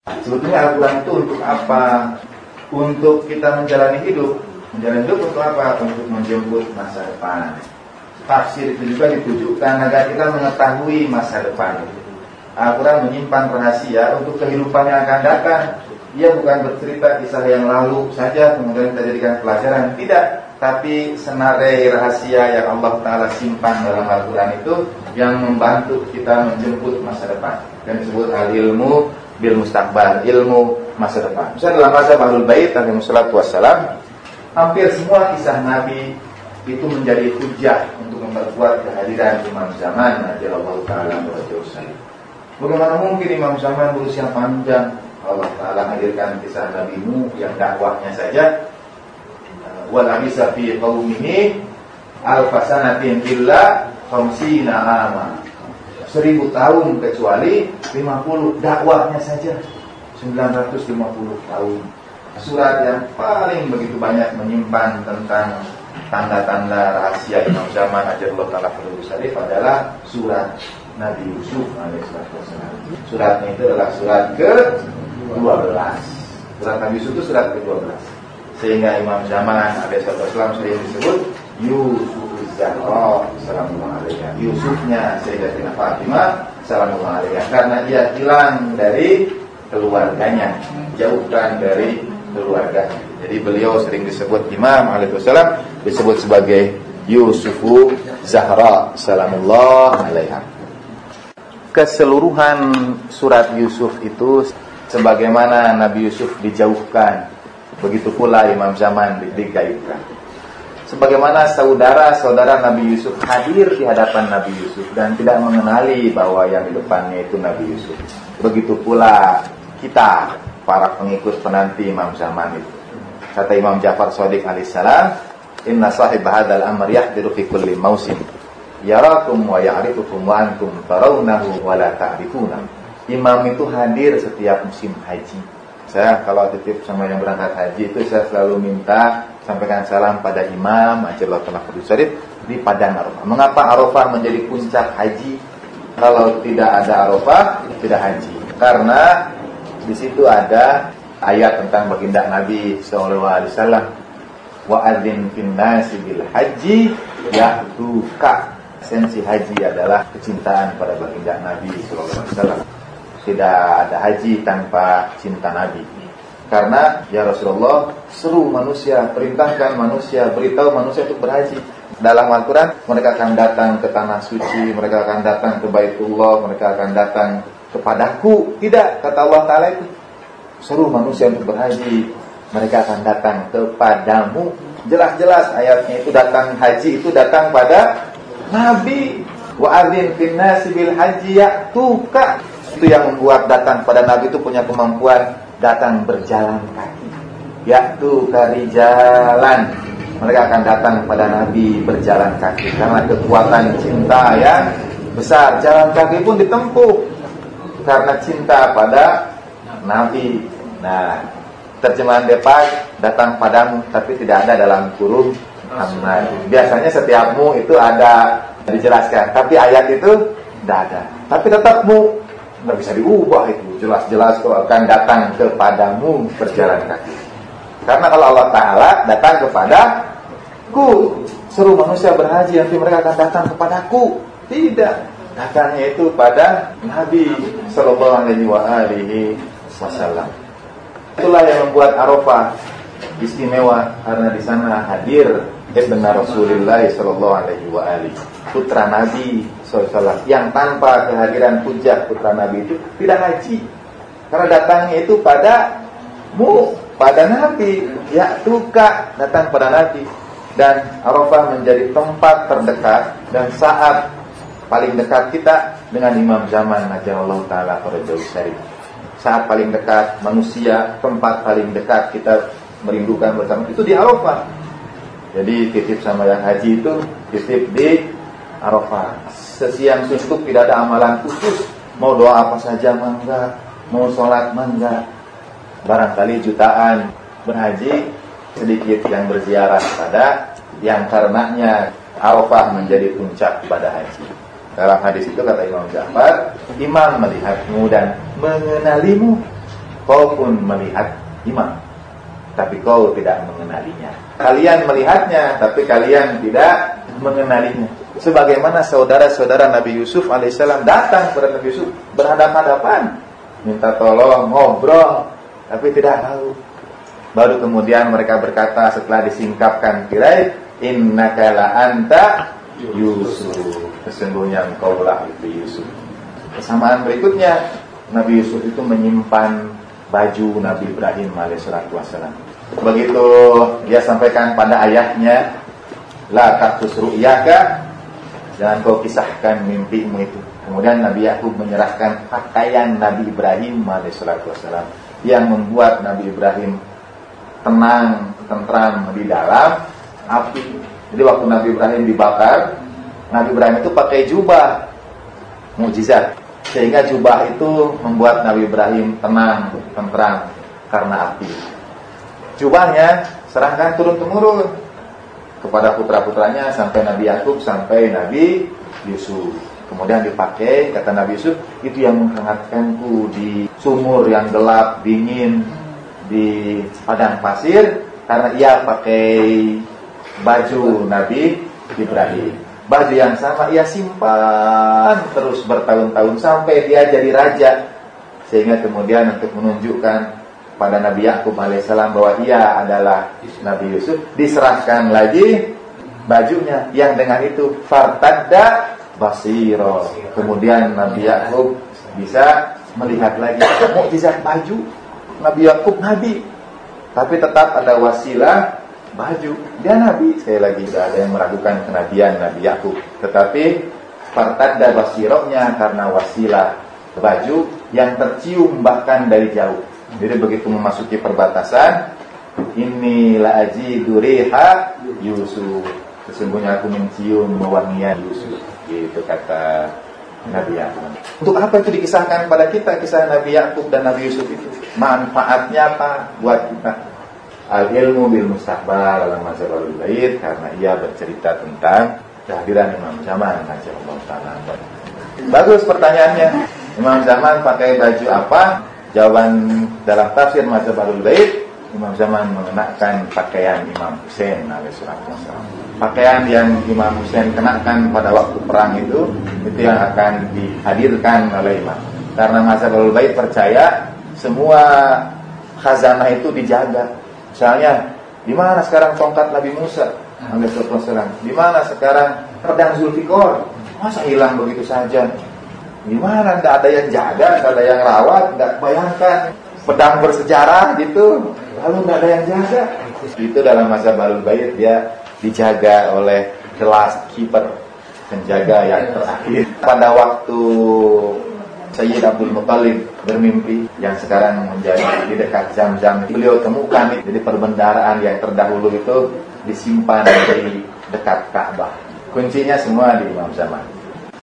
Sebetulnya Al-Quran itu untuk apa? Untuk kita menjalani hidup. Menjalani hidup untuk apa? Untuk menjemput masa depan. Tafsir itu juga ditujukan agar kita mengetahui masa depan. Al-Quran menyimpan rahasia untuk kehidupan yang akan datang. Ia bukan bercerita kisah yang lalu saja kemudian kita jadikan pelajaran. Tidak. Tapi senarai rahasia yang Allah Ta'ala simpan dalam Al-Quran itu yang membantu kita menjemput masa depan. Dan disebut al-ilmu bil mustaqbal, ilmu masa depan. Misalnya dalam mazhab Ahlul Bait alaihi wassalatu wassalam, hampir semua kisah Nabi itu menjadi hujjah untuk memperkuat kehadiran imam zaman radhiyallahu ta'ala anhu. Bagaimana mungkin imam zaman berusia panjang? Allah Ta'ala hadirkan kisah Nabi Nuh yang dakwahnya saja walabisa fi qaumihi alfasanatin illa khamsina ama, 1000 tahun kecuali 50, dakwahnya saja 950 tahun. Surat yang paling begitu banyak menyimpan tentang tanda-tanda rahasia imam zaman ajalullah ta'ala fadhlu syarif adalah surat Nabi Yusuf alaihissalam. Suratnya itu adalah surat ke-12. Surat Nabi Yusuf itu surat ke-12. Sehingga imam zaman alaihissalam sering disebut Yusuf Zahra salamullah alaiha. Yusufnya Sayyidatina Fatimah salamullah alaiha, karena dia hilang dari keluarganya, jauhkan dari keluarga. Jadi beliau sering disebut Imam alaihissalam, disebut sebagai Yusufu Zahra salamullah alaiha. Keseluruhan surat Yusuf itu sebagaimana Nabi Yusuf dijauhkan, begitu pula imam zaman digaibkan. Sebagaimana saudara-saudara Nabi Yusuf hadir di hadapan Nabi Yusuf dan tidak mengenali bahwa yang di depannya itu Nabi Yusuf, begitu pula kita, para pengikut penanti imam zaman itu. Kata Imam Ja'far Shadiq alaihissalam, inna sahib hadzal amr yahdiru fi kulli mausim yarakum wa ya'rifukum wa antum tarawnahu wa la ta'rifuna. Imam itu hadir setiap musim haji. Saya kalau titip sama yang berangkat haji itu saya selalu minta sampaikan salam pada imam ajalullah ta'ala fadhlu syarif di padang Arafah. Mengapa Arafah menjadi puncak haji? Kalau tidak ada Arafah tidak haji. Karena di situ ada ayat tentang baginda Nabi sallallahu alaihi wasallam, wa adzin fin nasi bil haji ya'tuka. Esensi haji adalah kecintaan pada baginda Nabi sallallahu alaihi wasallam. Tidak ada haji tanpa cinta Nabi. Karena ya Rasulullah, seru manusia, perintahkan manusia, beritahu manusia untuk berhaji. Dalam Al-Quran, mereka akan datang ke tanah suci, mereka akan datang ke Baitullah, mereka akan datang kepadaku. Tidak, kata Allah Ta'ala itu, seru manusia untuk berhaji, mereka akan datang kepadamu. Jelas-jelas ayatnya itu datang haji, itu datang pada Nabi. Wa adzin fin nasi bil haji ya'tuka. Itu yang membuat datang pada Nabi itu punya kemampuan datang berjalan kaki. Ya'tuka rijalan. Mereka akan datang pada Nabi berjalan kaki karena kekuatan cinta yang besar. Jalan kaki pun ditempuh karena cinta pada Nabi. Nah, terjemahan Depak, datang padamu, tapi tidak ada dalam kurung Muhammad. Biasanya setiapmu itu ada dijelaskan, tapi ayat itu tidak ada. Tapi tetapmu nggak bisa diubah itu. Jelas-jelas kau akan datang kepadamu berjalan kaki. Karena kalau Allah Ta'ala datang kepadaku, seru manusia berhaji, nanti mereka akan datang kepadaku. Tidak, datangnya itu pada Nabi Sallallahu Alaihi Wasallam. Itulah yang membuat Arafah istimewa, karena di sana hadir Ibn Rasulullah Sallallahu Alaihi Wasallam, putra Nabi SAW, yang tanpa kehadiran hujjah putra Nabi itu tidak haji, karena datangnya itu padamu, pada Nabi. Ya tuka, datang pada Nabi. Dan Arafah menjadi tempat terdekat dan saat paling dekat kita dengan imam zaman ajalullah ta'ala fadhlu syarif. Saat paling dekat manusia, tempat paling dekat kita merindukan bersama itu di Arafah. Jadi titip sama yang haji itu titip di Arafah. Sesiang suntuk tidak ada amalan khusus. Mau doa apa saja mangga, mau sholat mangga. Barangkali jutaan berhaji, sedikit yang berziarah pada yang karenanya Arafah menjadi puncak pada haji. Dalam hadis itu kata Imam Ja'far, imam melihatmu dan mengenalimu. kau pun melihat imam, tapi kau tidak mengenalinya. Kalian melihatnya, tapi kalian tidak mengenalinya. Sebagaimana saudara-saudara Nabi Yusuf alaihissalam datang kepada Nabi Yusuf berhadapan-hadapan, minta tolong, ngobrol, tapi tidak tahu. Baru kemudian mereka berkata setelah disingkapkan tirai, innaka la anta Yusuf, sesungguhnya engkaulah itu Yusuf. Kesamaan berikutnya, Nabi Yusuf itu menyimpan baju Nabi Ibrahim alaihissalam. Begitu dia sampaikan pada ayahnya, la taqsus ru'yaka, jangan kau kisahkan mimpimu itu. Kemudian Nabi Yakub menyerahkan pakaian Nabi Ibrahim alaihissalam yang membuat Nabi Ibrahim tenang, tentram di dalam api. Jadi waktu Nabi Ibrahim dibakar, Nabi Ibrahim itu pakai jubah mukjizat, sehingga jubah itu membuat Nabi Ibrahim tenang, tentram karena api. Jubahnya serahkan turun-temurun kepada putra-putranya sampai Nabi Yakub, sampai Nabi Yusuf. Kemudian dipakai, kata Nabi Yusuf, itu yang menghangatkanku di sumur yang gelap, dingin, di padang pasir, karena ia pakai baju Nabi Ibrahim. Baju yang sama ia simpan terus bertahun-tahun sampai dia jadi raja. Sehingga kemudian untuk menunjukkan pada Nabi Yakub alaihissalam bahwa ia adalah Nabi Yusuf, diserahkan lagi bajunya, yang dengan itu fartadda basiro. Kemudian Nabi Yakub bisa melihat lagi. Mukjizat baju Nabi Yakub nabi, tapi tetap ada wasilah baju. Dia nabi, sekali lagi tidak ada yang meragukan kenabian Nabi Yakub, tetapi fartadda basirohnya karena wasilah baju yang tercium bahkan dari jauh. Jadi begitu memasuki perbatasan, inilah ajidu riha Yusuf, sesungguhnya aku mencium wewangian Yusuf, gitu kata Nabi Yakub. Untuk apa itu dikisahkan pada kita, kisah Nabi Yakub dan Nabi Yusuf itu? Manfaatnya apa buat kita? Al-ilmu bil mustaqbal dalam masa baru bait, karena ia bercerita tentang kehadiran Imam Zaman. Bagus pertanyaannya. Imam Zaman pakai baju apa? Jawaban dalam tafsir masa baru bait, Imam Zaman mengenakan pakaian Imam Husain alaihissalam. Pakaian yang Imam Husain kenakan pada waktu perang itu yang akan dihadirkan oleh Imam. Karena masa baru bait percaya semua khazanah itu dijaga. Misalnya, di mana sekarang tongkat Nabi Musa alaihissalam? Di mana sekarang pedang Zulfikar? Masa hilang begitu saja? Di mana? Tidak ada yang jaga, tidak ada yang rawat. Tidak, bayangkan pedang bersejarah gitu, lalu tidak ada yang jaga. Itu dalam masa Balul Bait dia dijaga oleh the last keeper, penjaga yang terakhir. Pada waktu Sayyid Abdul Muttalib bermimpi yang sekarang menjadi di dekat Zam-Zam, beliau temukan jadi perbendaharaan yang terdahulu itu disimpan di dekat Ka'bah. Kuncinya semua di Imam Zaman.